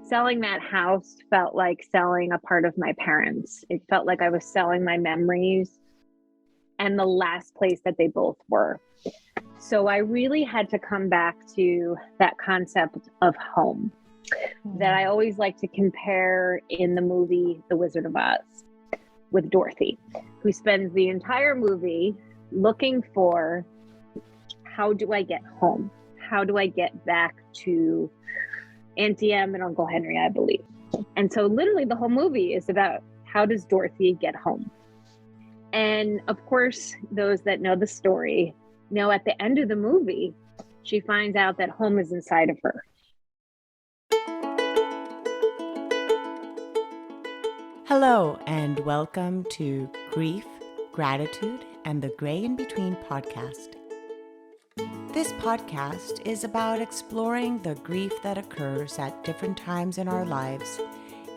selling that house felt like selling a part of my parents. It felt like I was selling my memories and the last place that they both were. So I really had to come back to that concept of home that I always like to compare in the movie The Wizard of Oz with Dorothy, who spends the entire movie looking for, how do I get home? How do I get back to Auntie Em and Uncle Henry, I believe. And so literally the whole movie is about, how does Dorothy get home? And of course, those that know the story know at the end of the movie, she finds out that home is inside of her. Hello, and welcome to Grief, Gratitude, and the Gray in Between podcast. This podcast is about exploring the grief that occurs at different times in our lives,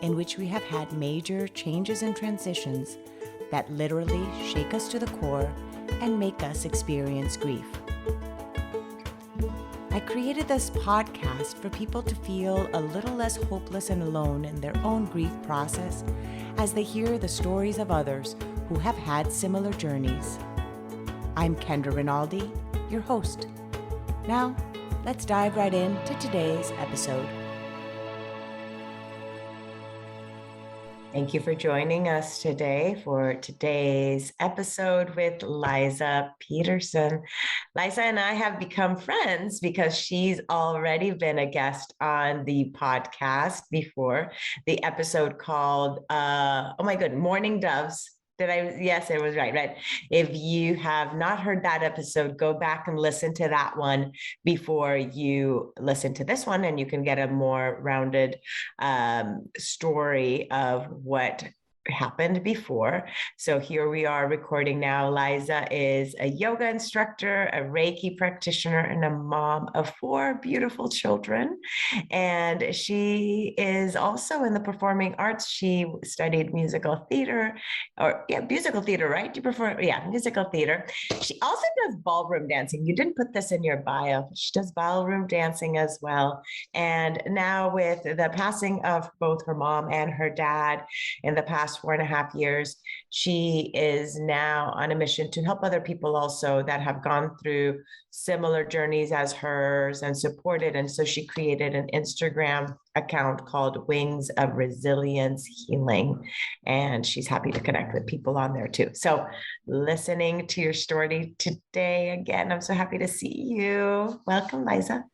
in which we have had major changes and transitions that literally shake us to the core and make us experience grief. I created this podcast for people to feel a little less hopeless and alone in their own grief process as they hear the stories of others who have had similar journeys. I'm Kendra Rinaldi, your host. Now, let's dive right into today's episode. Thank you for joining us today for today's episode with Liza Peterson. Liza and I have become friends because she's already been a guest on the podcast before, the episode called, Mourning Doves. Yes, it was right. If you have not heard that episode, go back and listen to that one before you listen to this one, and you can get a more rounded story of what happened before. So here we are recording now. Liza is a yoga instructor, a reiki practitioner, and a mom of 4 beautiful children. And she is also in the performing arts. She studied musical theater, musical theater, right? Do you prefer? Yeah, musical theater. She also does ballroom dancing. You didn't put this in your bio. She does ballroom dancing as well. And now with the passing of both her mom and her dad in the past 4.5 years, she is now on a mission to help other people also that have gone through similar journeys as hers and supported. And so she created an Instagram account called Wings of Resilience Healing. And she's happy to connect with people on there too. So listening to your story today, again, I'm so happy to see you. Welcome, Liza.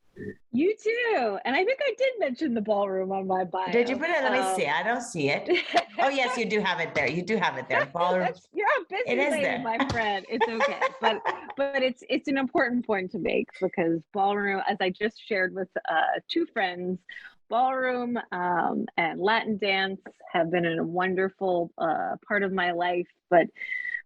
You too. And I think I did mention the ballroom on my bio. Did you put it? Let me see. I don't see it. Oh, yes, you do have it there. You do have it there. Ballroom. You're a busy lady, my friend. It's okay. But it's an important point to make, because ballroom, as I just shared with 2 friends, ballroom and Latin dance have been a wonderful part of my life. But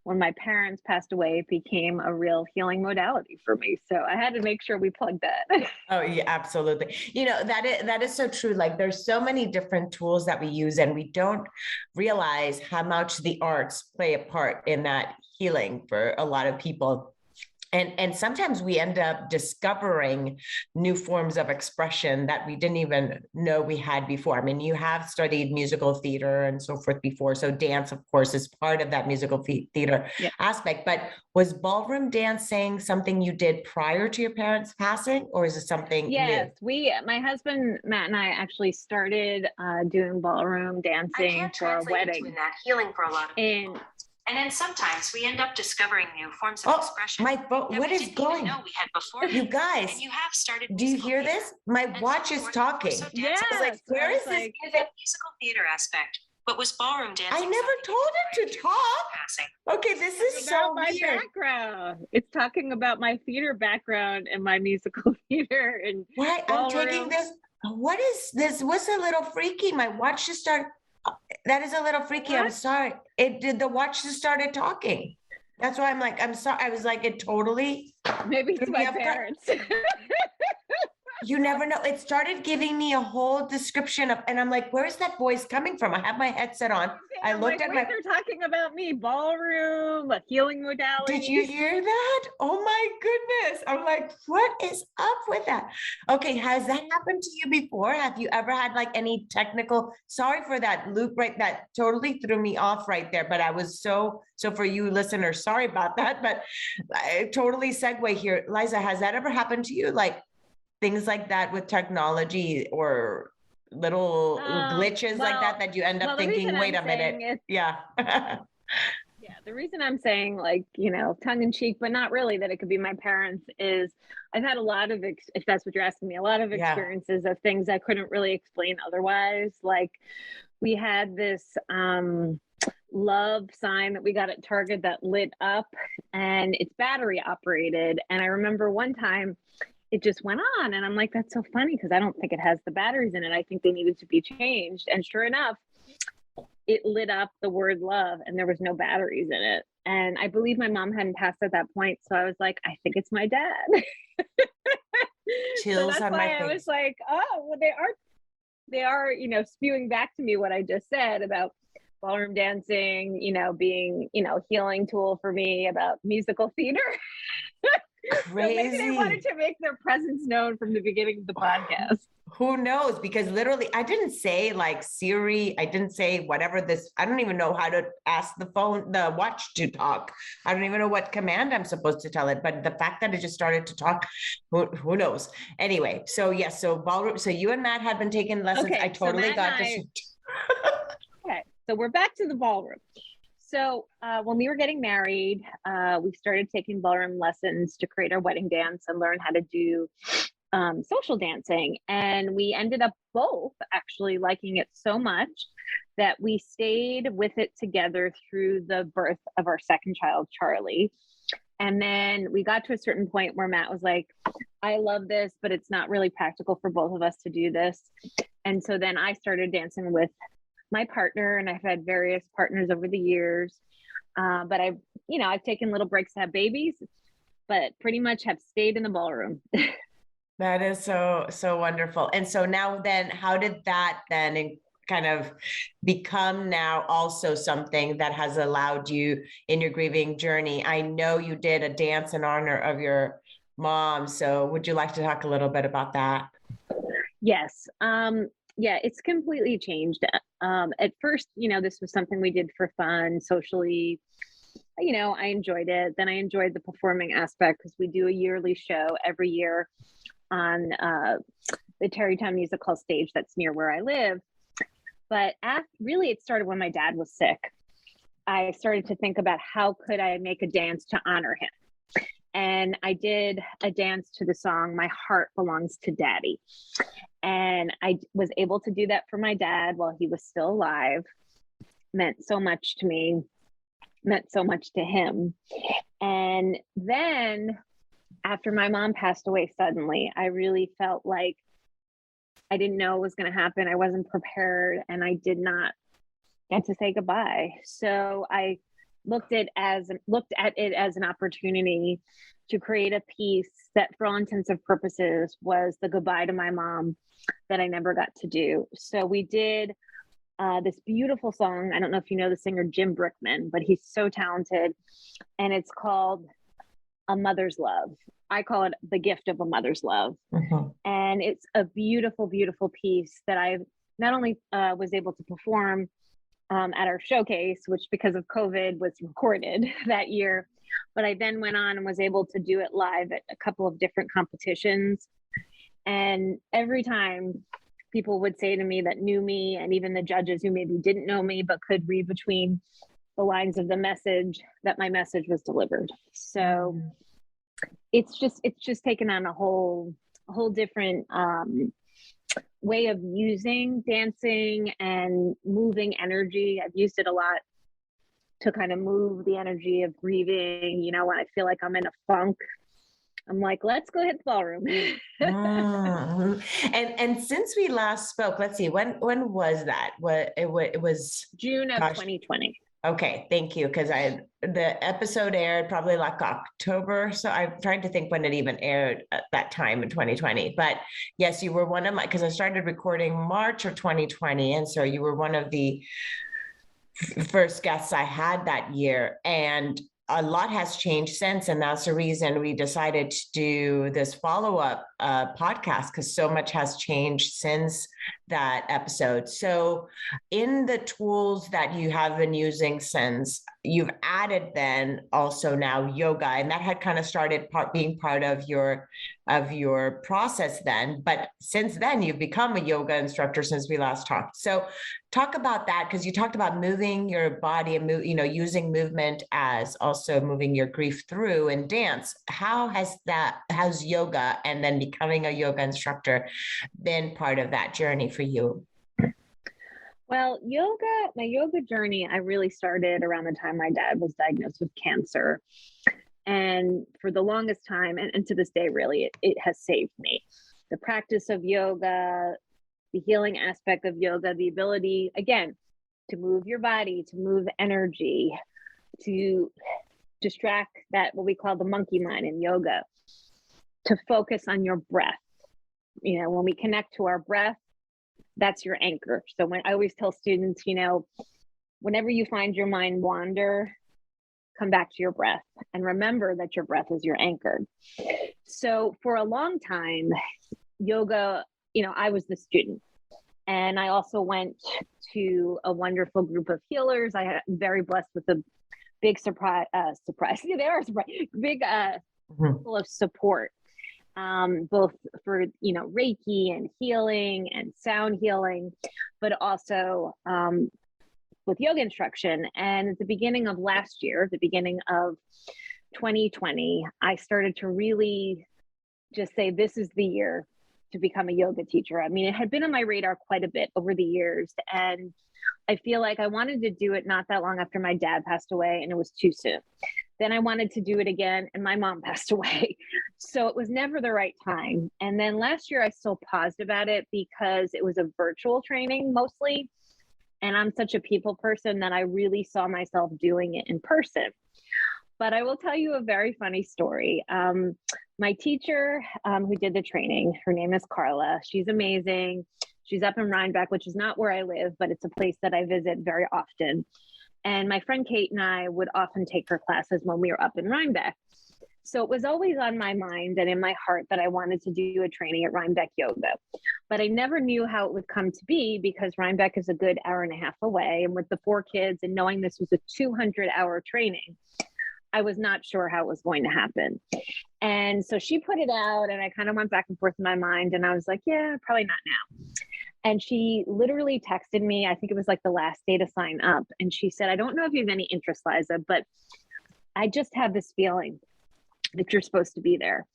when my parents passed away, it became a real healing modality for me. So I had to make sure we plugged that. Oh, yeah, absolutely. You know, that is so true. Like, there's so many different tools that we use, and we don't realize how much the arts play a part in that healing for a lot of people. And sometimes we end up discovering new forms of expression that we didn't even know we had before. I mean, you have studied musical theater and so forth before. So dance, of course, is part of that musical theater aspect. But was ballroom dancing something you did prior to your parents passing, or is it something Yes, new? my husband, Matt, and I actually started doing ballroom dancing for our wedding. Healing for a lot of people. And then sometimes we end up discovering new forms of expression. My phone, what is going? Know we had before. You guys, and you have started. Do you hear this? My watch is talking. So I was like, where is this? Is a musical theater aspect, but was ballroom dancing? I never told it to talk. Okay, this is so my weird. Background. It's talking about my theater background and my musical theater and Why I'm taking this. What is this? What's a little freaky? My watch just started. That is a little freaky. What? I'm sorry. It did. The watch just started talking. That's why I'm like, I'm sorry. I was like, it totally. Maybe it's my parents. You never know. It started giving me a whole description of, and I'm like, where's that voice coming from? I have my headset on. I looked at they're talking about me, ballroom, a healing modality. Did you hear that? Oh my goodness. I'm like, what is up with that? Okay. Has that happened to you before? Have you ever had like any technical, sorry for that loop, right? That totally threw me off right there, but I was so for you listeners, sorry about that, but I totally segue here. Liza, has that ever happened to you? Like, things like that with technology or little glitches like that you end up thinking, wait a minute. Yeah. Yeah, the reason I'm saying, like, tongue in cheek, but not really, that it could be my parents is I've had a lot of, if that's what you're asking me, a lot of experiences of things I couldn't really explain otherwise. Like, we had this love sign that we got at Target that lit up, and it's battery operated. And I remember one time it just went on, and I'm like, that's so funny because I don't think it has the batteries in it. I think they needed to be changed. And sure enough, it lit up the word love and there was no batteries in it. And I believe my mom hadn't passed at that point. So I was like, I think it's my dad. Chills on my face. I was like, oh, well, they are, spewing back to me what I just said about ballroom dancing, being, healing tool for me, about musical theater. Crazy. So maybe they wanted to make their presence known from the beginning of the podcast. Who knows? Because literally, I didn't say like Siri. I didn't say whatever this. I don't even know how to ask the watch to talk. I don't even know what command I'm supposed to tell it. But the fact that it just started to talk, who knows? Anyway, so yes, so ballroom. So you and Matt had been taking lessons. Okay, I totally got this. Okay, so we're back to the ballroom. So when we were getting married, we started taking ballroom lessons to create our wedding dance and learn how to do social dancing. And we ended up both actually liking it so much that we stayed with it together through the birth of our second child, Charlie. And then we got to a certain point where Matt was like, I love this, but it's not really practical for both of us to do this. And so then I started dancing with my partner, and I've had various partners over the years. But I've taken little breaks to have babies, but pretty much have stayed in the ballroom. That is so wonderful. And so now then, how did that then kind of become now also something that has allowed you in your grieving journey? I know you did a dance in honor of your mom. So would you like to talk a little bit about that? Yes. Yeah, it's completely changed. At first, this was something we did for fun, socially. I enjoyed it. Then I enjoyed the performing aspect because we do a yearly show every year on the Tarrytown Music Hall stage that's near where I live. But really, it started when my dad was sick. I started to think about how could I make a dance to honor him. And I did a dance to the song, My Heart Belongs to Daddy. And I was able to do that for my dad while he was still alive. Meant so much to me, meant so much to him. And then after my mom passed away suddenly, I really felt like I didn't know what was going to happen. I wasn't prepared, and I did not get to say goodbye. So I looked at it as an opportunity to create a piece that, for all intents and purposes, was the goodbye to my mom that I never got to do. So we did this beautiful song. I don't know if you know the singer Jim Brickman, but he's so talented. And it's called A Mother's Love. I call it The Gift of a Mother's Love. Mm-hmm. And it's a beautiful, beautiful piece that I not only was able to perform at our showcase, which because of COVID was recorded that year, but I then went on and was able to do it live at a couple of different competitions. And every time people would say to me that knew me, and even the judges who maybe didn't know me, but could read between the lines of the message, that my message was delivered. So it's just taken on a whole different way of using dancing and moving energy. I've used it a lot to kind of move the energy of grieving. When I feel like I'm in a funk, I'm like, let's go hit the ballroom. And since we last spoke, let's see, when was that? It was June of 2020. Okay, thank you. Because the episode aired probably like October. So I'm trying to think when it even aired at that time in 2020. But yes, you were one of my, because I started recording March of 2020. And so you were one of the first guests I had that year. And a lot has changed since. And that's the reason we decided to do this follow-up podcast, because so much has changed since that episode. So in the tools that you have been using since, you've added then also now yoga, and that had kind of started being part of your process then. But since then, you've become a yoga instructor since we last talked. So talk about that, because you talked about moving your body and using movement as also moving your grief through and dance. How's yoga and then becoming a yoga instructor been part of that journey for you? Well, my yoga journey, I really started around the time my dad was diagnosed with cancer. And for the longest time, and to this day, really, it has saved me. The practice of yoga, the healing aspect of yoga, the ability, again, to move your body, to move energy, to distract that, what we call the monkey mind in yoga, to focus on your breath. When we connect to our breath, that's your anchor. So when I always tell students, whenever you find your mind wander, come back to your breath and remember that your breath is your anchor. So for a long time, yoga, I was the student, and I also went to a wonderful group of healers. I'm very blessed with a big surprise. Yeah, they are surprise. Big, full of support. Both for, Reiki and healing and sound healing, but also with yoga instruction. And at the beginning of last year, the beginning of 2020, I started to really just say, this is the year to become a yoga teacher. I mean, it had been on my radar quite a bit over the years. And I feel like I wanted to do it not that long after my dad passed away, and it was too soon. Then I wanted to do it again, and my mom passed away. So it was never the right time. And then last year I still paused about it because it was a virtual training mostly. And I'm such a people person that I really saw myself doing it in person. But I will tell you a very funny story. My teacher who did the training, her name is Carla. She's amazing. She's up in Rhinebeck, which is not where I live, but it's a place that I visit very often. And my friend Kate and I would often take her classes when we were up in Rhinebeck. So it was always on my mind and in my heart that I wanted to do a training at Rhinebeck Yoga. But I never knew how it would come to be, because Rhinebeck is a good hour and a half away. And with the 4 kids and knowing this was a 200-hour training, I was not sure how it was going to happen. And so she put it out, and I kind of went back and forth in my mind, and I was like, yeah, probably not now. And she literally texted me, I think it was like the last day to sign up. And she said, I don't know if you have any interest, Liza, but I just have this feeling that you're supposed to be there.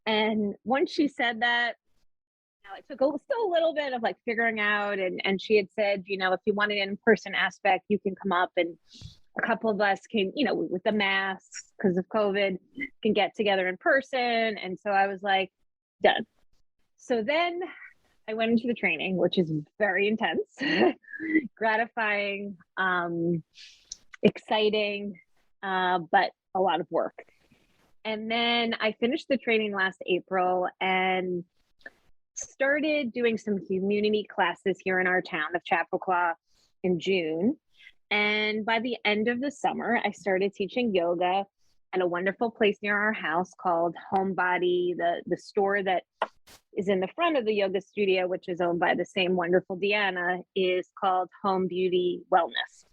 And once she said that, it took still a little bit of like figuring out. And she had said, if you want an in-person aspect, you can come up, and a couple of us can, with the masks because of COVID, can get together in person. And so I was like, done. So then I went into the training, which is very intense, gratifying, exciting, but a lot of work. And then I finished the training last April and started doing some community classes here in our town of Chappaqua in June. And by the end of the summer, I started teaching yoga at a wonderful place near our house called Homebody. The store that is in the front of the yoga studio, which is owned by the same wonderful Deanna, is called Home Beauty Wellness.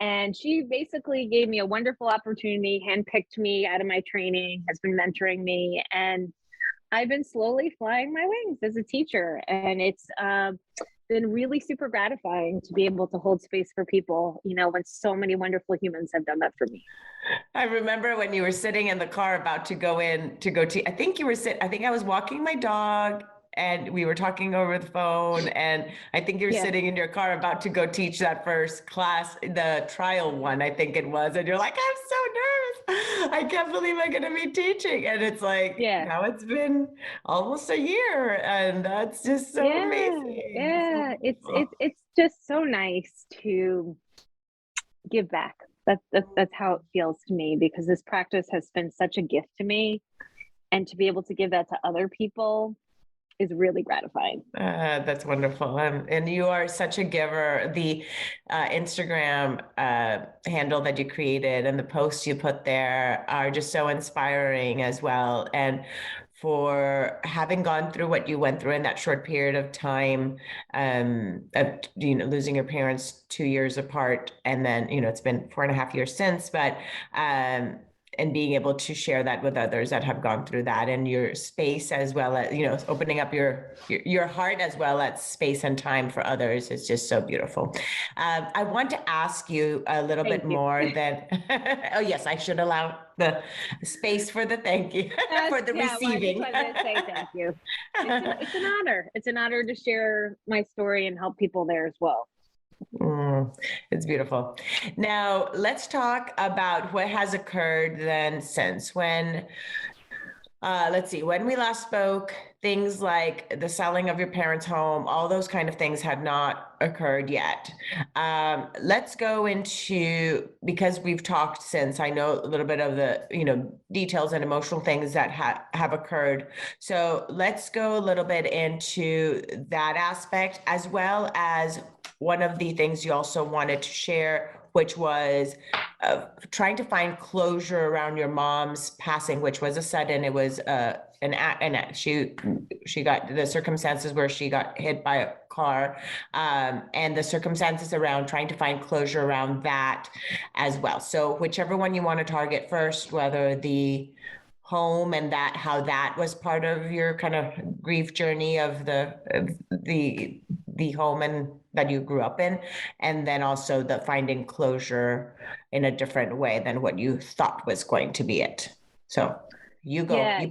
And she basically gave me a wonderful opportunity, handpicked me out of my training, has been mentoring me, and I've been slowly flying my wings as a teacher. And it's been really super gratifying to be able to hold space for people, when so many wonderful humans have done that for me. I remember when you were sitting in the car about to go in to go I think I was walking my dog and we were talking over the phone, and I think you were sitting in your car about to go teach that first class, the trial one, I think it was. And you're like, I'm so nervous. I can't believe I'm going to be teaching. And it's like, now it's been almost a year, and that's just so amazing. Yeah. So it's just so nice to give back. That's how it feels to me, because this practice has been such a gift to me, and to be able to give that to other people is really gratifying. That's wonderful. And you are such a giver. The Instagram handle that you created and the posts you put there are just so inspiring as well. And for having gone through what you went through in that short period of time, of, losing your parents 2 years apart, and then, it's been 4.5 years since, but and being able to share that with others that have gone through that, and your space, as well as, opening up your heart as well as space and time for others is just so beautiful. I want to ask you a little bit more than, oh yes, I should allow the space for the thank you, for the receiving. Well, I just wanted to say thank you. It's an honor. It's an honor to share my story and help people there as well. It's beautiful. Now, let's talk about what has occurred then since when, let's see, when we last spoke, things like the selling of your parents' home, all those kind of things had not occurred yet. Let's go into, because we've talked since, I know a little bit of the, details and emotional things that have occurred. So let's go a little bit into that aspect, as well as one of the things you also wanted to share, which was trying to find closure around your mom's passing, which was a sudden. It was she got the circumstances where she got hit by a car, and the circumstances around trying to find closure around that as well. So whichever one you want to target first, whether the home and that, how that was part of your kind of grief journey of the home and that you grew up in, and then also the finding closure in a different way than what you thought was going to be it. So you go. Yeah, you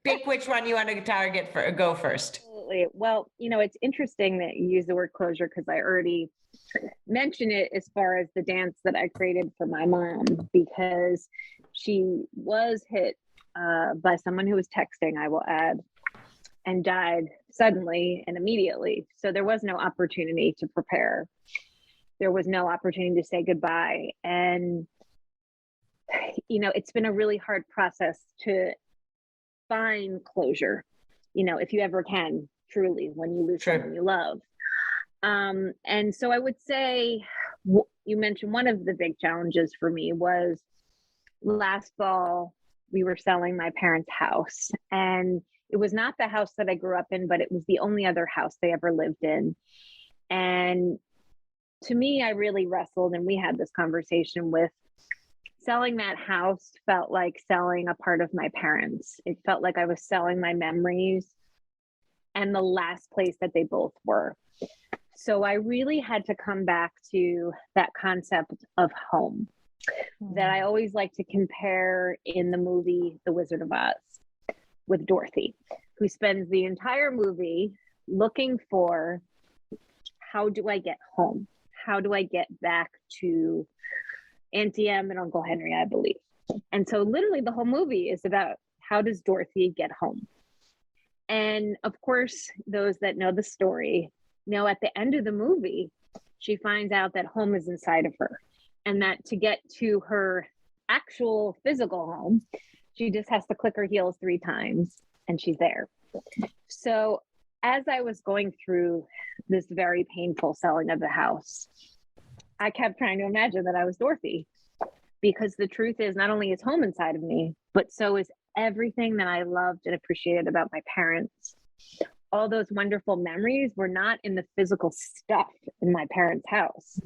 pick which one you want to target for. Go first. Absolutely. Well, it's interesting that you use the word closure, because I already mentioned it as far as the dance that I created for my mom, because she was hit by someone who was texting, I will add, and died suddenly and immediately. So there was no opportunity to prepare. There was no opportunity to say goodbye. And, it's been a really hard process to find closure, if you ever can, truly, when you lose someone you love. And so I would say, you mentioned one of the big challenges for me was last fall, we were selling my parents' house, and it was not the house that I grew up in, but it was the only other house they ever lived in. And to me, I really wrestled, and we had this conversation with selling that house felt like selling a part of my parents. It felt like I was selling my memories and the last place that they both were. So I really had to come back to that concept of home that I always like to compare in the movie The Wizard of Oz with Dorothy, who spends the entire movie looking for, how do I get home? How do I get back to Auntie Em and Uncle Henry, I believe. And so literally the whole movie is about, how does Dorothy get home? And of course, those that know the story know at the end of the movie, she finds out that home is inside of her, and that to get to her actual physical home, she just has to click her heels 3 times and she's there. So as I was going through this very painful selling of the house, I kept trying to imagine that I was Dorothy, because the truth is, not only is home inside of me, but so is everything that I loved and appreciated about my parents. All those wonderful memories were not in the physical stuff in my parents' house.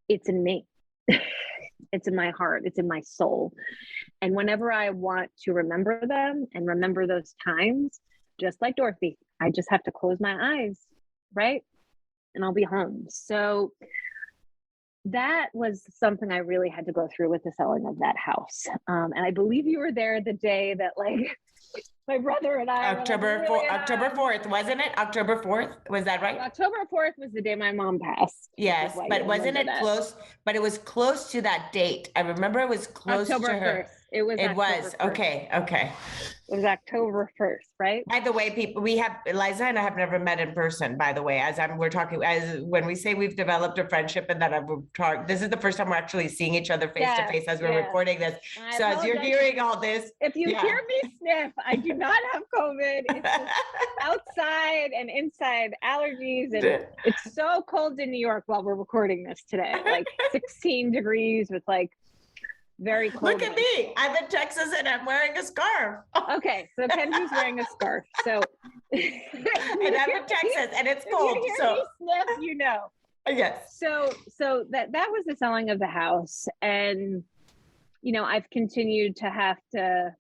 It's in me. It's in my heart. It's in my soul. And whenever I want to remember them and remember those times, just like Dorothy, I just have to close my eyes, right? And I'll be home. So that was something I really had to go through with the selling of that house. And I believe you were there the day that My brother and I. October 4th, wasn't it? October 4th. Was that right? October 4th was the day my mom passed. Yes, but wasn't it close? But it was close to that date. I remember it was close October to her. 1st. It was. It was. 1st. Okay. Okay. It was October 1st, right? By the way, people, Liza and I have never met in person, by the way, we're talking, as when we say we've developed a friendship and that this is the first time we're actually seeing each other face to face as we're recording this. So as you're hearing all this. If you hear me sniff, I do not have COVID. It's just outside and inside allergies. And it's so cold in New York while we're recording this today, like 16 degrees with like very cold. Look at me. I'm in Texas and I'm wearing a scarf. Okay. So Kendra's wearing a scarf. So and I'm in Texas and it's cold. If you hear me sniff, you know. Yes. So that was the selling of the house. And, you know, I've continued to have to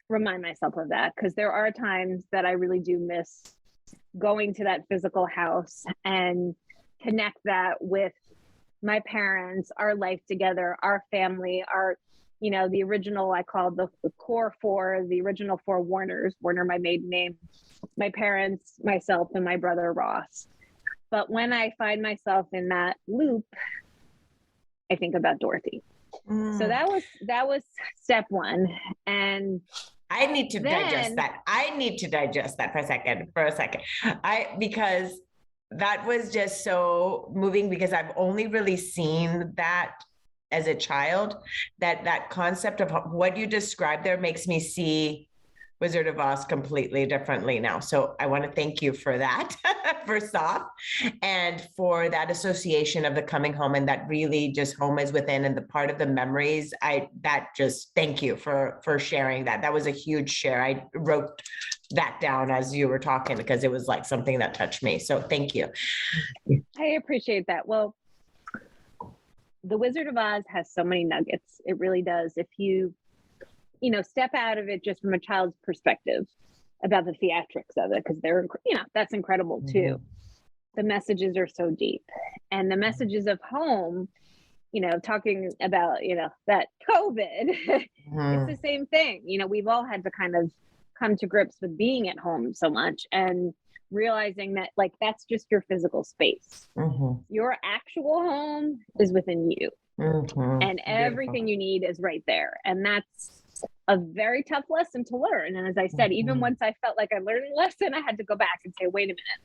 remind myself of that because there are times that I really do miss going to that physical house and connect that with my parents, our life together, our family, our, you know, the original, I call the core four, the original four Warners, Warner, my maiden name, my parents, myself, and my brother Ross. But when I find myself in that loop, I think about Dorothy. So that was step one. And I need to digest that. I need to digest that for a second. Because that was just so moving because I've only really seen that as a child, that concept of what you described there makes me see Wizard of Oz completely differently now. So I want to thank you for that, first off, and for that association of the coming home and that really just home is within and the part of the memories. Thank you for sharing that. That was a huge share. I wrote that down as you were talking because it was like something that touched me. So thank you. I appreciate that. Well, the Wizard of Oz has so many nuggets. It really does. If you step out of it just from a child's perspective about the theatrics of it, because that's incredible too. The messages are so deep, and the messages of home, talking about, that COVID, it's the same thing. We've all had to kind of come to grips with being at home so much and realizing that like, that's just your physical space. Your actual home is within you. And everything you need is right there. And that's a very tough lesson to learn. And as I said, even once I felt like I learned a lesson, I had to go back and say, wait a minute,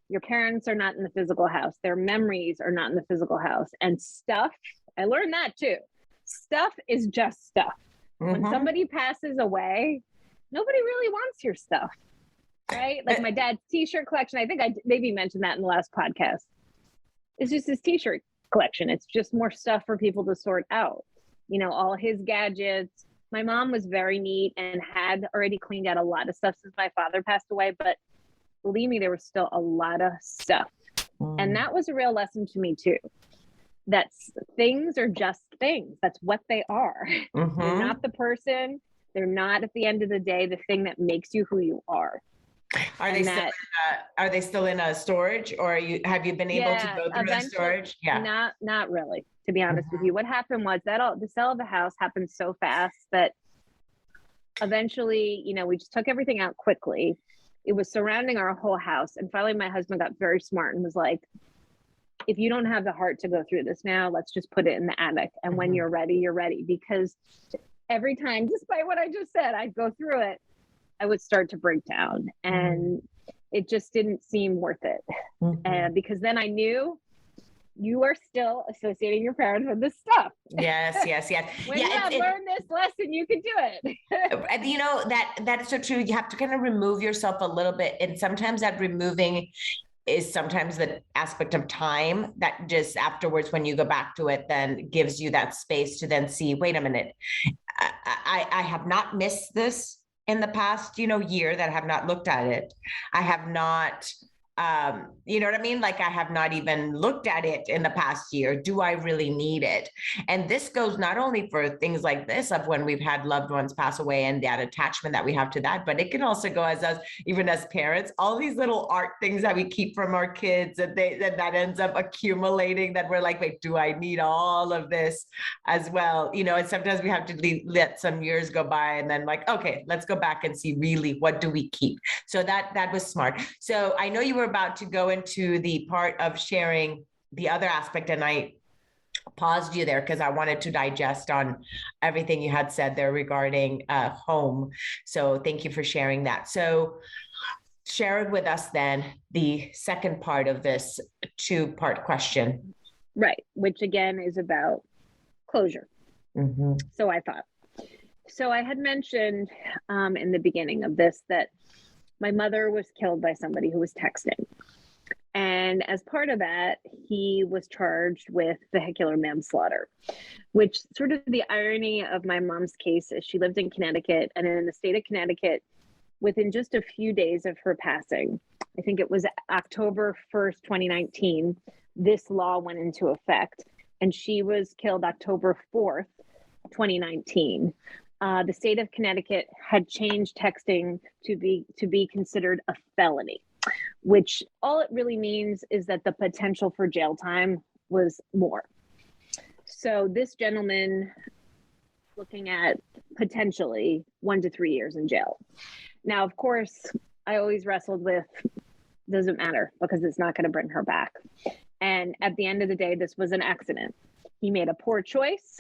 your parents are not in the physical house. Their memories are not in the physical house. And stuff, I learned that too. Stuff is just stuff. When somebody passes away, nobody really wants your stuff, right? Like my dad's t-shirt collection. I think I maybe mentioned that in the last podcast. It's just his t-shirt collection. It's just more stuff for people to sort out. All his gadgets. My mom was very neat and had already cleaned out a lot of stuff since my father passed away, but believe me, there was still a lot of stuff. And that was a real lesson to me too. That things are just things. That's what they are. They're not the person. They're not, at the end of the day, the thing that makes you who you are. Are they still in a storage, or have you been able to go through the storage? Yeah. Not really, to be honest with you. What happened was the sale of the house happened so fast that eventually, we just took everything out quickly. It was surrounding our whole house. And finally, my husband got very smart and was like, if you don't have the heart to go through this now, let's just put it in the attic. And when you're ready, you're ready. Because every time, despite what I just said, I'd go through it, I would start to break down, and it just didn't seem worth it. And because then I knew you are still associating your parents with this stuff. Yes. When you have learned this lesson, you can do it. That is so true. You have to kind of remove yourself a little bit. And sometimes that removing is sometimes the aspect of time that just afterwards, when you go back to it, then gives you that space to then see, wait a minute, I have not missed this in the past, year that I have not looked at it. I have not you know what I mean? Like I have not even looked at it in the past year. Do I really need it? And this goes not only for things like this of when we've had loved ones pass away and that attachment that we have to that, but it can also go as us, even as parents, all these little art things that we keep from our kids and that ends up accumulating that we're like, wait, do I need all of this as well? You know, and sometimes we have to let some years go by and then like, okay, let's go back and see really what do we keep? So that was smart. So I know you were about to go into the part of sharing the other aspect, and I paused you there because I wanted to digest on everything you had said there regarding home. So thank you for sharing that. So share with us then the second part of this two-part question. Right, which again is about closure. Mm-hmm. So I thought. So I had mentioned in the beginning of this that my mother was killed by somebody who was texting. And as part of that, he was charged with vehicular manslaughter, which sort of the irony of my mom's case is she lived in Connecticut, and in the state of Connecticut, within just a few days of her passing, I think it was October 1st, 2019, this law went into effect, and she was killed October 4th, 2019. The state of Connecticut had changed texting to be considered a felony, which all it really means is that the potential for jail time was more. So this gentleman looking at potentially 1 to 3 years in jail. Now, of course, I always wrestled with, doesn't matter because it's not going to bring her back. And at the end of the day, this was an accident. He made a poor choice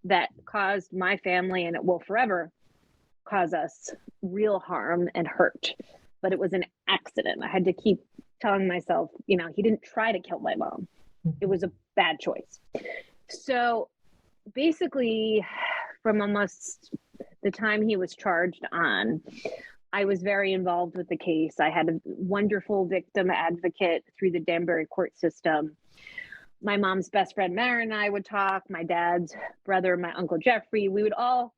that caused my family, and it will forever cause us real harm and hurt. But it was an accident. I had to keep telling myself, you know, he didn't try to kill my mom. It was a bad choice. So basically, from almost the time he was charged on, I was very involved with the case. I had a wonderful victim advocate through the Danbury court system. My mom's best friend, Mara, and I would talk. My dad's brother, my uncle Jeffrey, we would all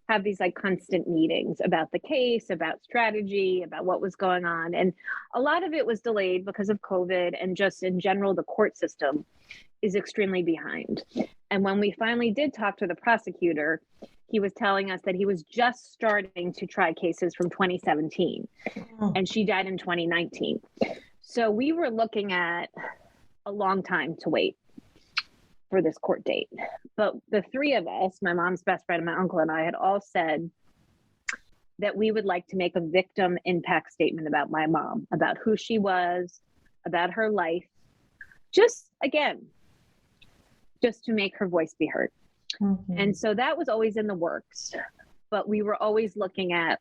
have these like constant meetings about the case, about strategy, about what was going on. And a lot of it was delayed because of COVID, and just in general, the court system is extremely behind. And when we finally did talk to the prosecutor, he was telling us that he was just starting to try cases from 2017, and she died in 2019. So we were looking at a long time to wait for this court date. But the three of us, my mom's best friend, my uncle, and I, had all said that we would like to make a victim impact statement about my mom, about who she was, about her life, just to make her voice be heard. Mm-hmm. And so that was always in the works, but we were always looking at,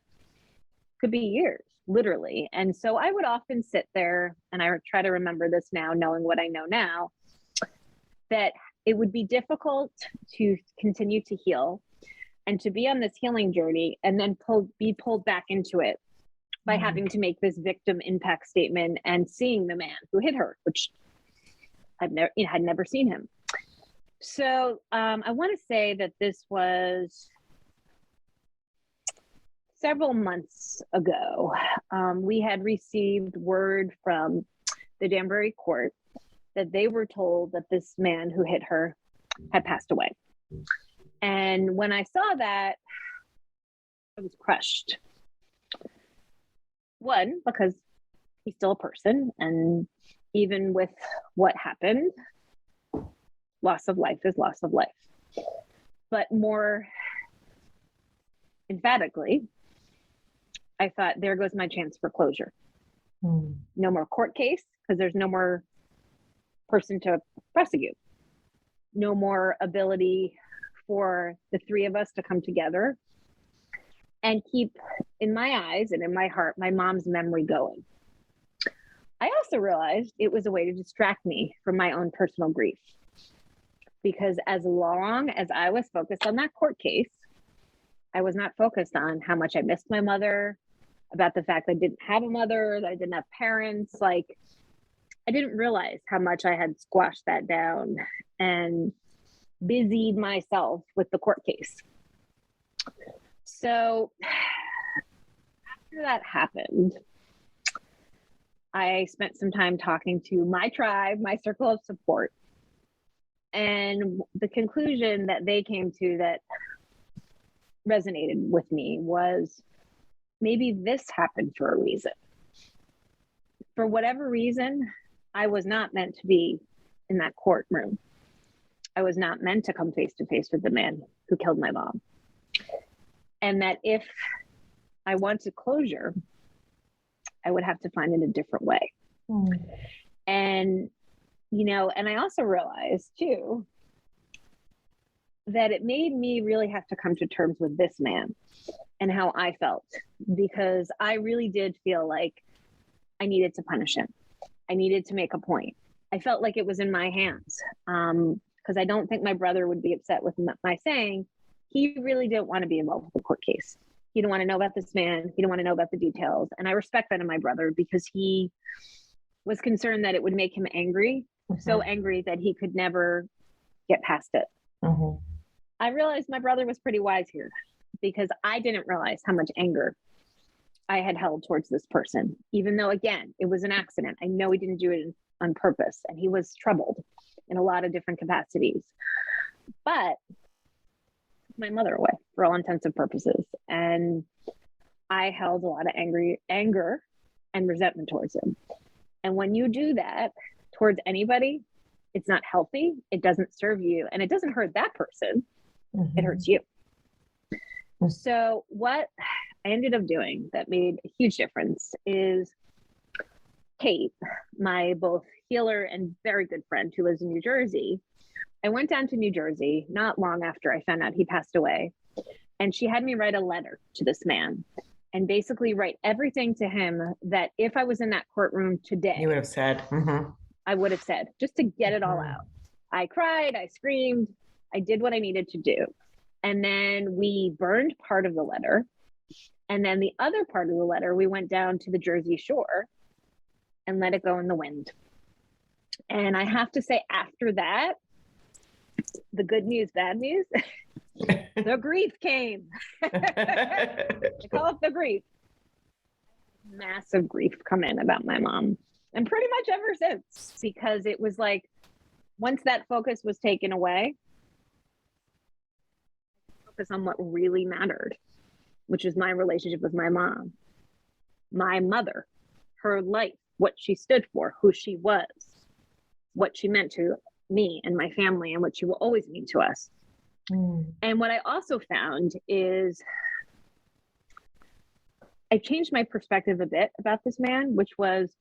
could be years, literally. And so I would often sit there, and I try to remember this now, knowing what I know now, that it would be difficult to continue to heal and to be on this healing journey and then be pulled back into it by having to make this victim impact statement and seeing the man who hit her, which had never seen him. So I want to say that this was several months ago. We had received word from the Danbury court that they were told that this man who hit her had passed away. And when I saw that, I was crushed. One, because he's still a person, and even with what happened, loss of life is loss of life. But more emphatically, I thought, there goes my chance for closure. No more court case, because there's no more person to prosecute. No more ability for the three of us to come together and keep, in my eyes and in my heart, my mom's memory going. I also realized it was a way to distract me from my own personal grief. Because as long as I was focused on that court case, I was not focused on how much I missed my mother, about the fact that I didn't have a mother, that I didn't have parents. Like, I didn't realize how much I had squashed that down and busied myself with the court case. So after that happened, I spent some time talking to my tribe, my circle of support. And the conclusion that they came to that resonated with me was maybe this happened for a reason. For whatever reason, I was not meant to be in that courtroom. I was not meant to come face to face with the man who killed my mom. And that if I wanted closure, I would have to find it a different way. And, and I also realized too, that it made me really have to come to terms with this man and how I felt, because I really did feel like I needed to punish him. I needed to make a point. I felt like it was in my hands, because I don't think my brother would be upset with my saying he really didn't want to be involved with the court case. He didn't want to know about this man. He didn't want to know about the details. And I respect that in my brother, because he was concerned that it would make him angry, so angry that he could never get past it. I realized my brother was pretty wise here, because I didn't realize how much anger I had held towards this person, even though, again, it was an accident. I know he didn't do it on purpose, and he was troubled in a lot of different capacities. But my mother away for all intents and purposes. And I held a lot of anger and resentment towards him. And when you do that towards anybody, it's not healthy. It doesn't serve you, and it doesn't hurt that person. It hurts you. So what I ended up doing that made a huge difference is Kate, my both healer and very good friend who lives in New Jersey. I went down to New Jersey not long after I found out he passed away. And she had me write a letter to this man and basically write everything to him that if I was in that courtroom today, you would have said, I would have said, just to get it all out. I cried, I screamed, I did what I needed to do. And then we burned part of the letter. And then the other part of the letter, we went down to the Jersey Shore and let it go in the wind. And I have to say, after that, the good news, bad news, the grief came. I call it the grief. Massive grief come in about my mom. And pretty much ever since, because it was like, once that focus was taken away, focus on what really mattered, which is my relationship with my mom, my mother, her life, what she stood for, who she was, what she meant to me and my family, and what she will always mean to us. And what I also found is I changed my perspective a bit about this man, which was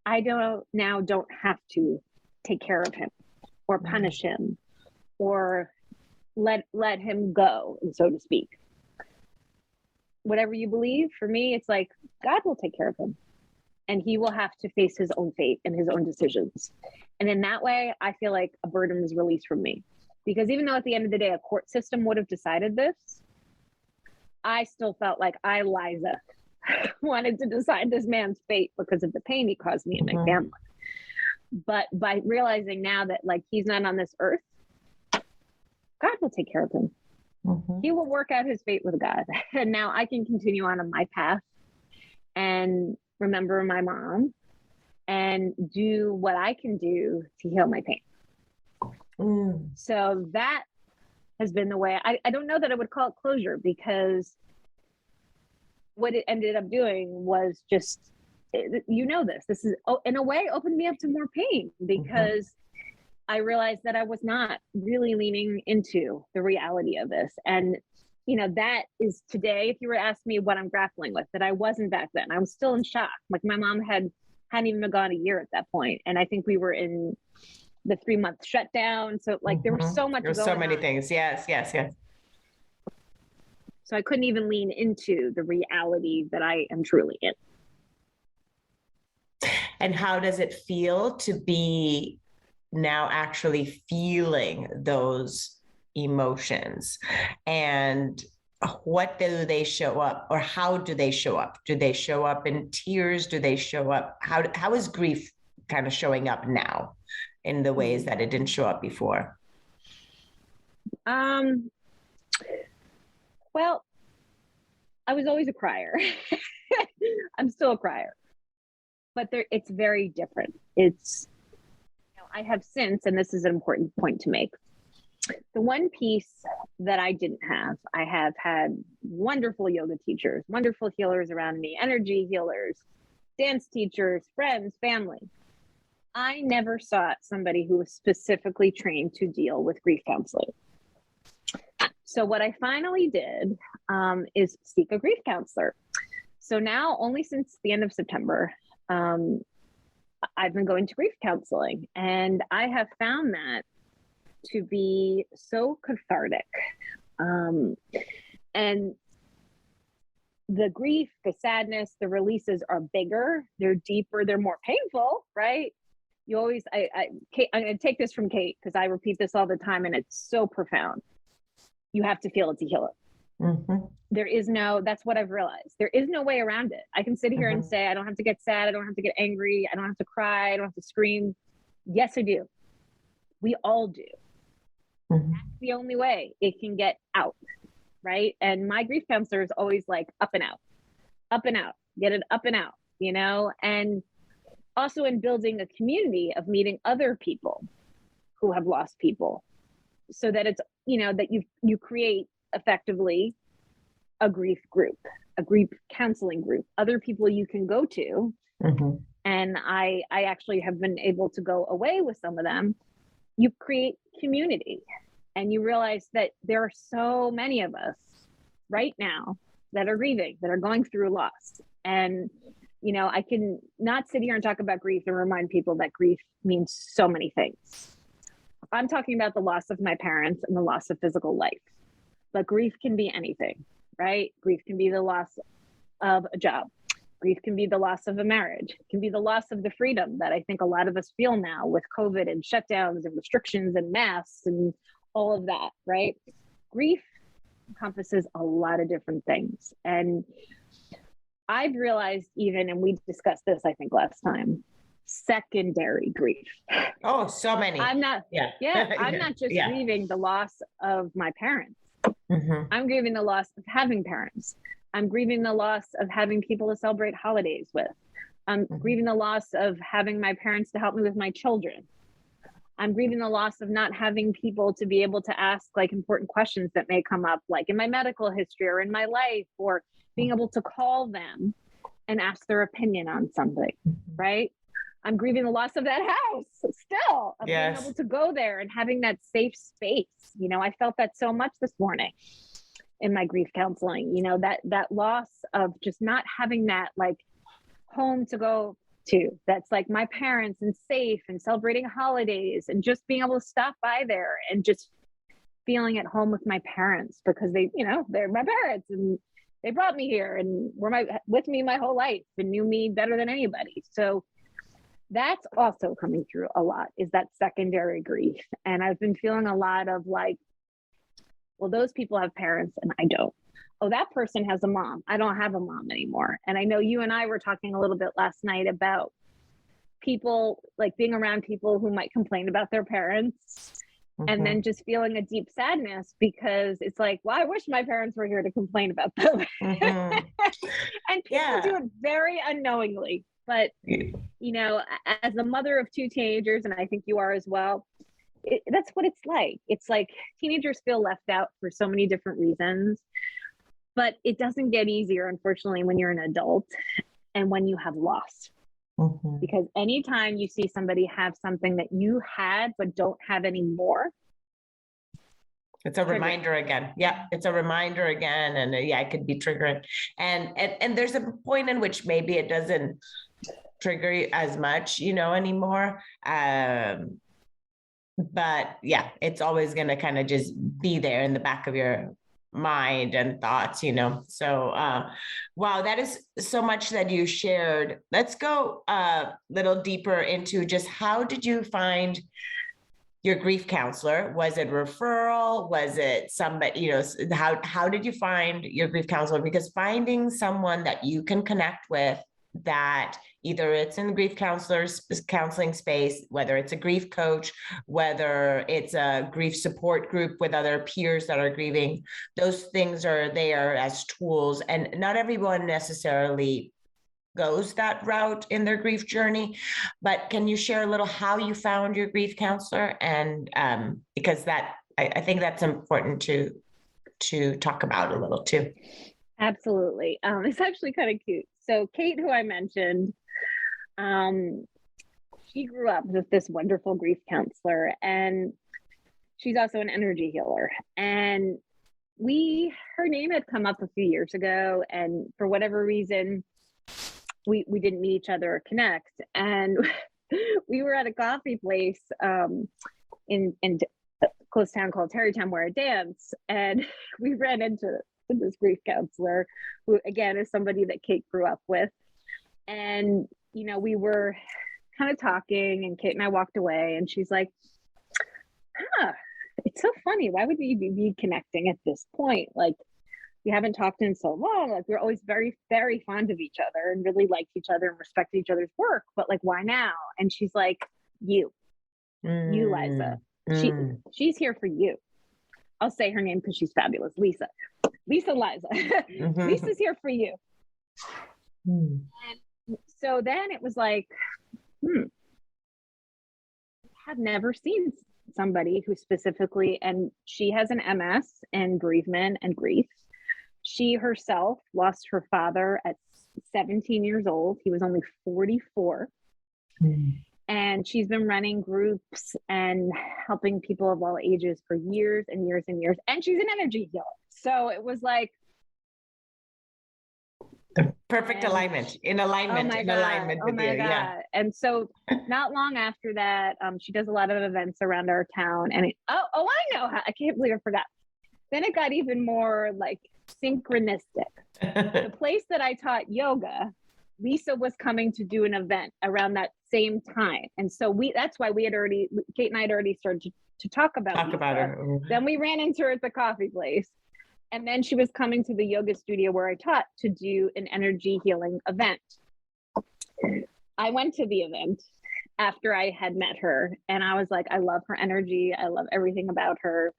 I don't have to take care of him or punish him or let him go, so to speak. Whatever you believe, for me, it's like God will take care of him, and he will have to face his own fate and his own decisions. And in that way, I feel like a burden is released from me, because even though at the end of the day, a court system would have decided this, I still felt like I, Liza, wanted to decide this man's fate because of the pain he caused me and my family. But by realizing now that like he's not on this earth, God will take care of him. He will work out his fate with God. And now I can continue on my path and remember my mom and do what I can do to heal my pain. So that has been the way. I don't know that I would call it closure, because what it ended up doing was just, this is in a way opened me up to more pain, because I realized that I was not really leaning into the reality of this. And, that is today, if you were to ask me what I'm grappling with, that I wasn't back then. I was still in shock. Like my mom hadn't even been gone a year at that point. And I think we were in the 3-month shutdown. So like there was so much There were so many things. Yes. So I couldn't even lean into the reality that I am truly in. And how does it feel to be now actually feeling those emotions? And what do they show up, or how do they show up? Do they show up in tears? Do they show up? How is grief kind of showing up now in the ways that it didn't show up before? Well, I was always a crier. I'm still a crier. but it's very different. It's, I have since, and this is an important point to make, the one piece that I didn't have, I have had wonderful yoga teachers, wonderful healers around me, energy healers, dance teachers, friends, family. I never sought somebody who was specifically trained to deal with grief counseling. So what I finally did is seek a grief counselor. So now, only since the end of September, I've been going to grief counseling, and I have found that to be so cathartic. And the grief, the sadness, the releases are bigger, they're deeper, they're more painful, right? You always, Kate, I'm going to take this from Kate because I repeat this all the time and it's so profound. You have to feel it to heal it. Mm-hmm. There is no, that's what I've realized. There is no way around it. I can sit here and say, I don't have to get sad. I don't have to get angry. I don't have to cry. I don't have to scream. Yes, I do. We all do. That's the only way it can get out, right? And my grief counselor is always like up and out, get it up and out, and also in building a community of meeting other people who have lost people, so that it's, that you create effectively a grief group, a grief counseling group, other people you can go to. And I actually have been able to go away with some of them. You create community, and you realize that there are so many of us right now that are grieving, that are going through loss. And, I can not sit here and talk about grief and remind people that grief means so many things. I'm talking about the loss of my parents and the loss of physical life, but grief can be anything, right? Grief can be the loss of a job. Grief can be the loss of a marriage. It can be the loss of the freedom that I think a lot of us feel now with COVID and shutdowns and restrictions and masks and all of that, right? Grief encompasses a lot of different things. And I've realized even, and we discussed this, I think last time, secondary grief. Oh, so many. I'm not just grieving the loss of my parents. I'm grieving the loss of having parents. I'm grieving the loss of having people to celebrate holidays with. I'm grieving the loss of having my parents to help me with my children. I'm grieving the loss of not having people to be able to ask like important questions that may come up, like in my medical history or in my life, or being able to call them and ask their opinion on something, right? I'm grieving the loss of that house still, of being able to go there and having that safe space. I felt that so much this morning in my grief counseling, that loss of just not having that like home to go to, that's like my parents and safe and celebrating holidays and just being able to stop by there and just feeling at home with my parents because they, they're my parents and they brought me here and were with me my whole life and knew me better than anybody. So that's also coming through a lot, is that secondary grief. And I've been feeling a lot of like, well, those people have parents and I don't. Oh, that person has a mom. I don't have a mom anymore. And I know you and I were talking a little bit last night about people, like being around people who might complain about their parents and then just feeling a deep sadness because it's like, well, I wish my parents were here to complain about them. And people do it very unknowingly. But, as a mother of two teenagers, and I think you are as well, that's what it's like. It's like teenagers feel left out for so many different reasons, but it doesn't get easier, unfortunately, when you're an adult and when you have lost. Because anytime you see somebody have something that you had but don't have anymore, it's a reminder again. Yeah, it's a reminder again. And it could be triggering. And there's a point in which maybe it doesn't trigger you as much, anymore. But it's always going to kind of just be there in the back of your mind and thoughts, So, wow, that is so much that you shared. Let's go a little deeper into just how did you find your grief counselor? Was it referral? Was it somebody, how did you find your grief counselor? Because finding someone that you can connect with, that either it's in the grief counseling space, whether it's a grief coach, whether it's a grief support group with other peers that are grieving, those things are there as tools. And not everyone necessarily goes that route in their grief journey. But can you share a little how you found your grief counselor? And because I think that's important to talk about a little too. Absolutely. It's actually kind of cute. So Kate, who I mentioned, she grew up with this wonderful grief counselor, and she's also an energy healer. And her name had come up a few years ago, and for whatever reason, we didn't meet each other or connect. And we were at a coffee place in a close town called Terrytown where I dance, and we ran into this grief counselor, who again is somebody that Kate grew up with. And we were kind of talking, and Kate and I walked away, and she's like, it's so funny, why would we be connecting at this point? Like, we haven't talked in so long. Like, we're always very, very fond of each other and really liked each other and respected each other's work, but like, why now? And she's like, you Liza, she's here for you. I'll say her name because she's fabulous. Liza Liza. Lisa's here for you. And so then it was like, I have never seen somebody who specifically, and she has an MS and bereavement and grief. She herself lost her father at 17 years old. He was only 44. And she's been running groups and helping people of all ages for years and years and years. And she's an energy healer. So it was like the perfect alignment with you. Yeah. And so not long after that, she does a lot of events around our town. And I know how, I can't believe I forgot. Then it got even more like synchronistic. The place that I taught yoga, Lisa was coming to do an event around that same time. And so that's why Kate and I had already started to talk about her. Then we ran into her at the coffee place. And then she was coming to the yoga studio where I taught to do an energy healing event. I went to the event after I had met her, and I was like, I love her energy. I love everything about her.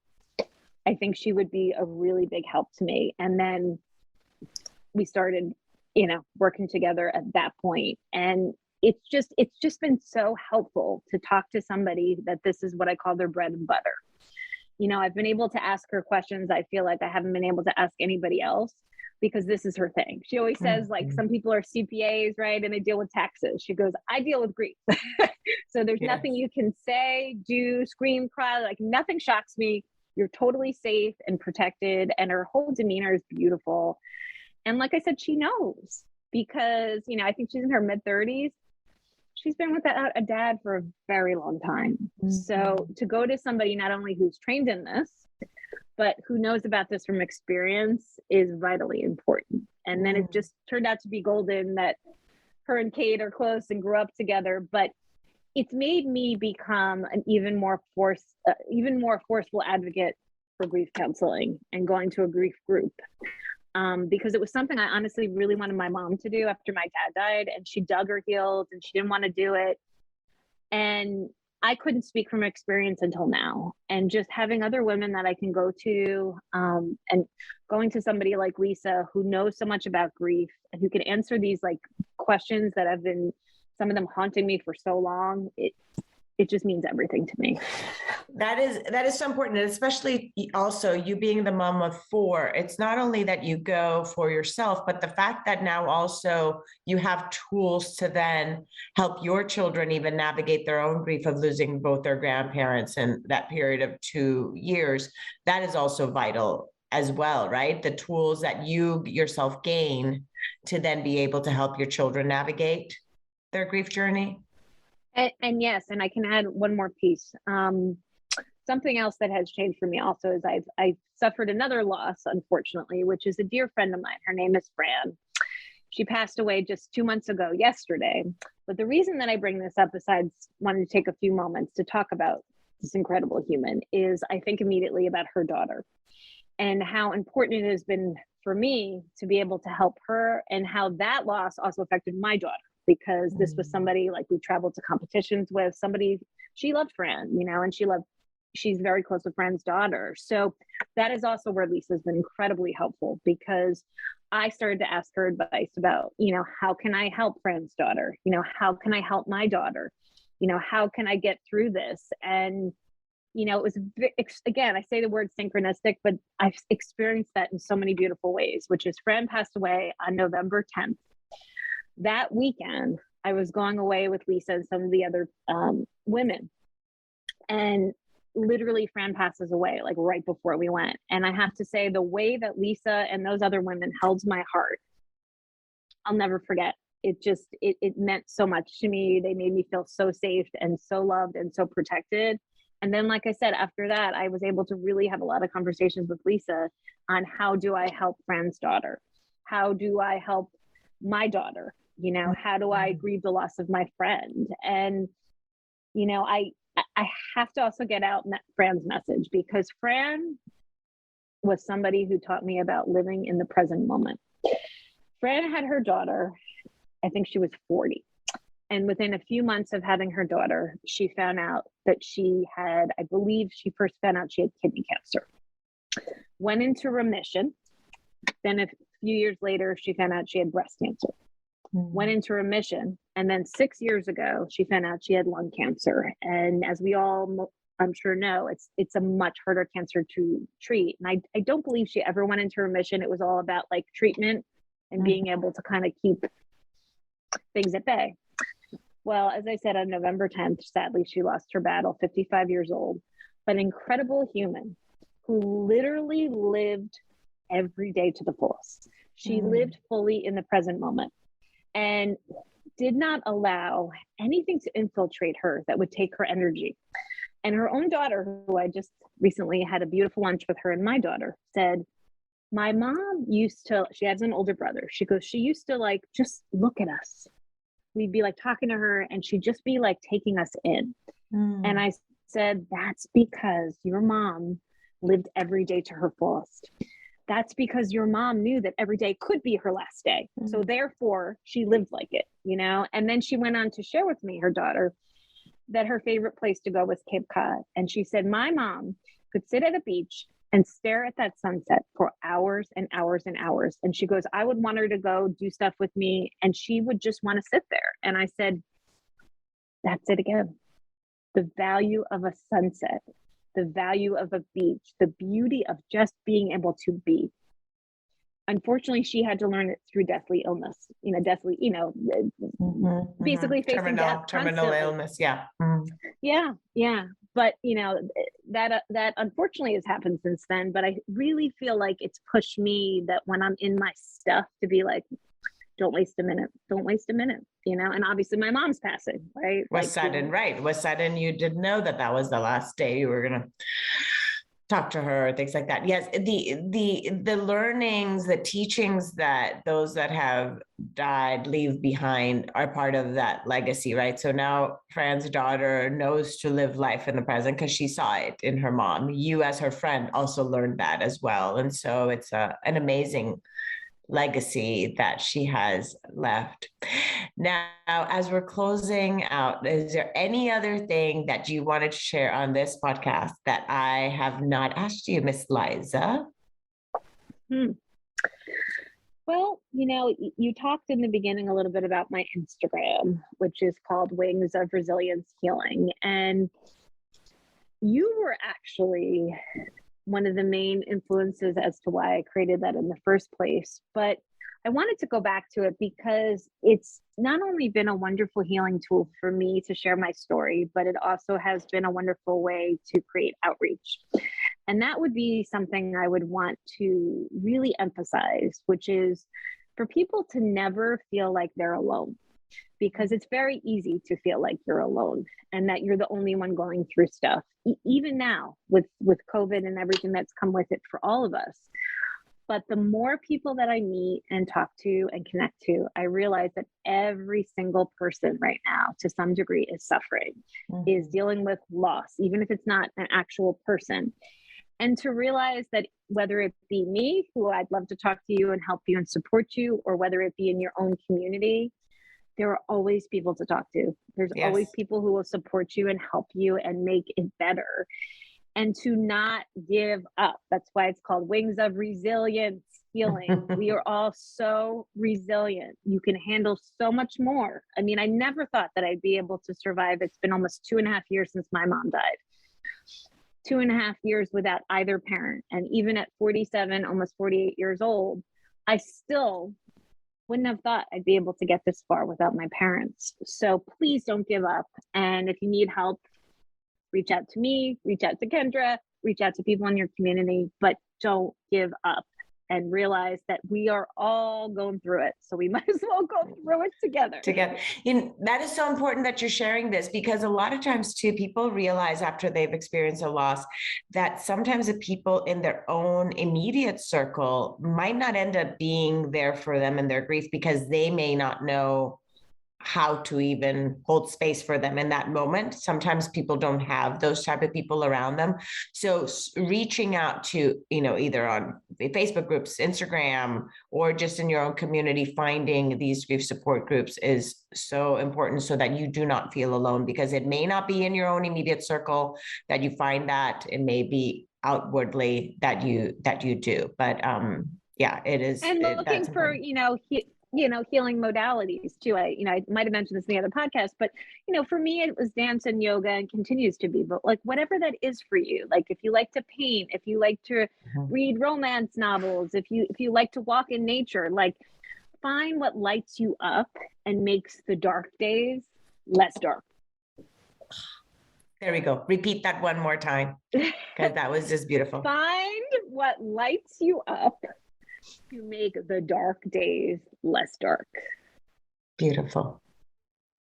I think she would be a really big help to me. And then we started, working together at that point. And it's just been so helpful to talk to somebody that this is what I call their bread and butter. I've been able to ask her questions I feel like I haven't been able to ask anybody else, because this is her thing. She always says, like, some people are CPAs, right? And they deal with taxes. She goes, I deal with grief. So there's nothing you can say, do, scream, cry, like nothing shocks me. You're totally safe and protected. And her whole demeanor is beautiful. And like I said, she knows, because, I think she's in her mid-30s. She's been with a dad for a very long time. So to go to somebody not only who's trained in this, but who knows about this from experience is vitally important. And then it just turned out to be golden that her and Kate are close and grew up together. But it's made me become an even more forceful advocate for grief counseling and going to a grief group. Because it was something I honestly really wanted my mom to do after my dad died, and she dug her heels and she didn't want to do it. And I couldn't speak from experience until now. And just having other women that I can go to, and going to somebody like Lisa, who knows so much about grief and who can answer these like questions that have been, some of them haunting me for so long, it just means everything to me. That is so important. And especially also you being the mom of 4, it's not only that you go for yourself, but the fact that now also you have tools to then help your children even navigate their own grief of losing both their grandparents in that period of 2 years. That is also vital as well, right? The tools that you yourself gain to then be able to help your children navigate their grief journey. And yes, and I can add one more piece. Something else that has changed for me also is I've suffered another loss, unfortunately, which is a dear friend of mine. Her name is Fran. She passed away just 2 months ago, yesterday. But the reason that I bring this up, besides wanting to take a few moments to talk about this incredible human, is I think immediately about her daughter and how important it has been for me to be able to help her, and how that loss also affected my daughter. Because this was somebody like we traveled to competitions with, somebody, she loved Fran, and she loved she's very close with Fran's daughter. So that is also where Lisa's been incredibly helpful, because I started to ask her advice about, how can I help Fran's daughter? How can I help my daughter? How can I get through this? And, it was, again, I say the word synchronistic, but I've experienced that in so many beautiful ways, which is Fran passed away on November 10th. That weekend, I was going away with Lisa and some of the other women. And literally Fran passes away like right before we went. And I have to say, the way that Lisa and those other women held my heart, I'll never forget. It meant so much to me. They made me feel so safe and so loved and so protected. And then, like I said, after that, I was able to really have a lot of conversations with Lisa on how do I help Fran's daughter? How do I help my daughter? How do I grieve the loss of my friend? And, I have to also get out Fran's message, because Fran was somebody who taught me about living in the present moment. Fran had her daughter, I think she was 40. And within a few months of having her daughter, she found out that she had, I believe she first found out she had kidney cancer. Went into remission. Then a few years later, she found out she had breast cancer. Went into remission. And then 6 years ago, she found out she had lung cancer. And as we all, I'm sure know, it's a much harder cancer to treat. And I don't believe she ever went into remission. It was all about like treatment and being able to kind of keep things at bay. Well, as I said, on November 10th, sadly, she lost her battle, 55 years old, but an incredible human who literally lived every day to the fullest. She lived fully in the present moment and did not allow anything to infiltrate her that would take her energy. And her own daughter, who I just recently had a beautiful lunch with her and my daughter, said, my mom used to, she has an older brother. She goes, she used to like, just look at us. We'd be like talking to her and she'd just be like taking us in. And I said, that's because your mom lived every day to her fullest. That's because your mom knew that every day could be her last day. So therefore she lived like it, And then she went on to share with me, her daughter, that her favorite place to go was Cape Cod. And she said, my mom could sit at a beach and stare at that sunset for hours and hours and hours. And she goes, I would want her to go do stuff with me, and she would just want to sit there. And I said, that's it again. The value of a sunset, the value of a beach, the beauty of just being able to be. Unfortunately, she had to learn it through deathly illness, basically facing death. Terminal illness. Yeah. Yeah. But, that unfortunately has happened since then. But I really feel like it's pushed me that when I'm in my stuff to be like, don't waste a minute, and obviously my mom's passing, right? Was sudden. You didn't know that was the last day you were going to talk to her, things like that. Yes. The learnings, the teachings that those that have died leave behind are part of that legacy, right? So now Fran's daughter knows to live life in the present because she saw it in her mom. You as her friend also learned that as well. And so it's an amazing legacy that she has left. Now, as we're closing out, is there any other thing that you wanted to share on this podcast that I have not asked you, Miss Liza? Well, you talked in the beginning a little bit about my Instagram, which is called Wings of Resilience Healing. And you were actually one of the main influences as to why I created that in the first place. But I wanted to go back to it because it's not only been a wonderful healing tool for me to share my story, but it also has been a wonderful way to create outreach. And that would be something I would want to really emphasize, which is for people to never feel like they're alone. Because it's very easy to feel like you're alone and that you're the only one going through stuff, even now with COVID and everything that's come with it for all of us. But the more people that I meet and talk to and connect to, I realize that every single person right now, to some degree, is suffering, is dealing with loss, even if it's not an actual person. And to realize that whether it be me, who I'd love to talk to you and help you and support you, or whether it be in your own community, there are always people to talk to. There's always people who will support you and help you and make it better. and to not give up. That's why it's called Wings of Resilience Healing. We are all so resilient. You can handle so much more. I mean, I never thought that I'd be able to survive. It's been almost 2.5 years since my mom died. 2.5 years without either parent. And even at 47, almost 48 years old, I still wouldn't have thought I'd be able to get this far without my parents. So please don't give up. And if you need help, reach out to me, reach out to Kendra, reach out to people in your community, but don't give up and realize that we are all going through it. So we might as well go through it together. That is so important that you're sharing this, because a lot of times too, people realize after they've experienced a loss that sometimes the people in their own immediate circle might not end up being there for them in their grief, because they may not know how to even hold space for them in that moment. Sometimes people don't have those type of people around them. So reaching out to, either on Facebook groups, Instagram, or just in your own community, finding these grief support groups is so important, so that you do not feel alone, because it may not be in your own immediate circle that you find that. It may be outwardly that you do. But it is. And looking for, healing modalities too. I might have mentioned this in the other podcast, but for me, it was dance and yoga, and continues to be, but like whatever that is for you. Like if you like to paint, if you like to read romance novels, if you like to walk in nature, like find what lights you up and makes the dark days less dark. There we go. Repeat that one more time, because that was just beautiful. Find what lights you up to make the dark days less dark. Beautiful.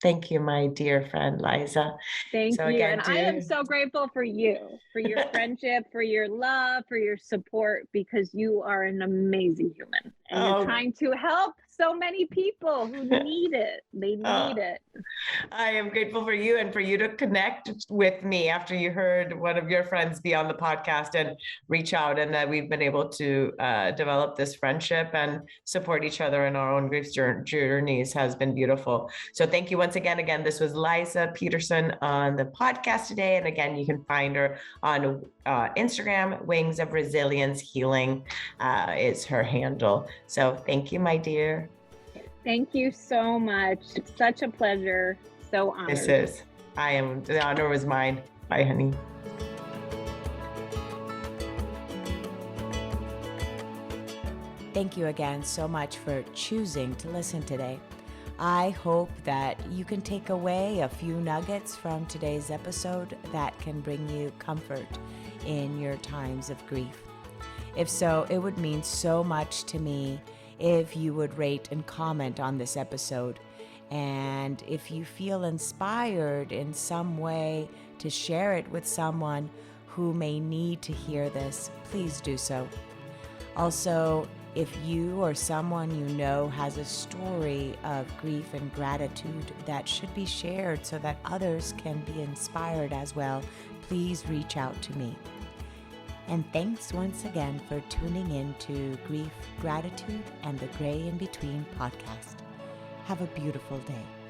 Thank you, my dear friend, Liza. Thank you. Again, and I am so grateful for you, for your friendship, for your love, for your support, because you are an amazing human. And you're trying to help so many people who need it. They need it. I am grateful for you, and for you to connect with me after you heard one of your friends be on the podcast and reach out, and that we've been able to develop this friendship and support each other in our own grief journeys has been beautiful. So thank you once again. This was Liza Peterson on the podcast today. And again, you can find her on Instagram. Wings of Resilience Healing is her handle. So thank you, my dear. Thank you so much. It's such a pleasure. So honored. The honor was mine. Bye, honey. Thank you again so much for choosing to listen today. I hope that you can take away a few nuggets from today's episode that can bring you comfort in your times of grief. If so, it would mean so much to me if you would rate and comment on this episode. And if you feel inspired in some way to share it with someone who may need to hear this, please do so. Also, if you or someone you know has a story of grief and gratitude that should be shared so that others can be inspired as well, please reach out to me. And thanks once again for tuning in to Grief, Gratitude, and the Gray in Between podcast. Have a beautiful day.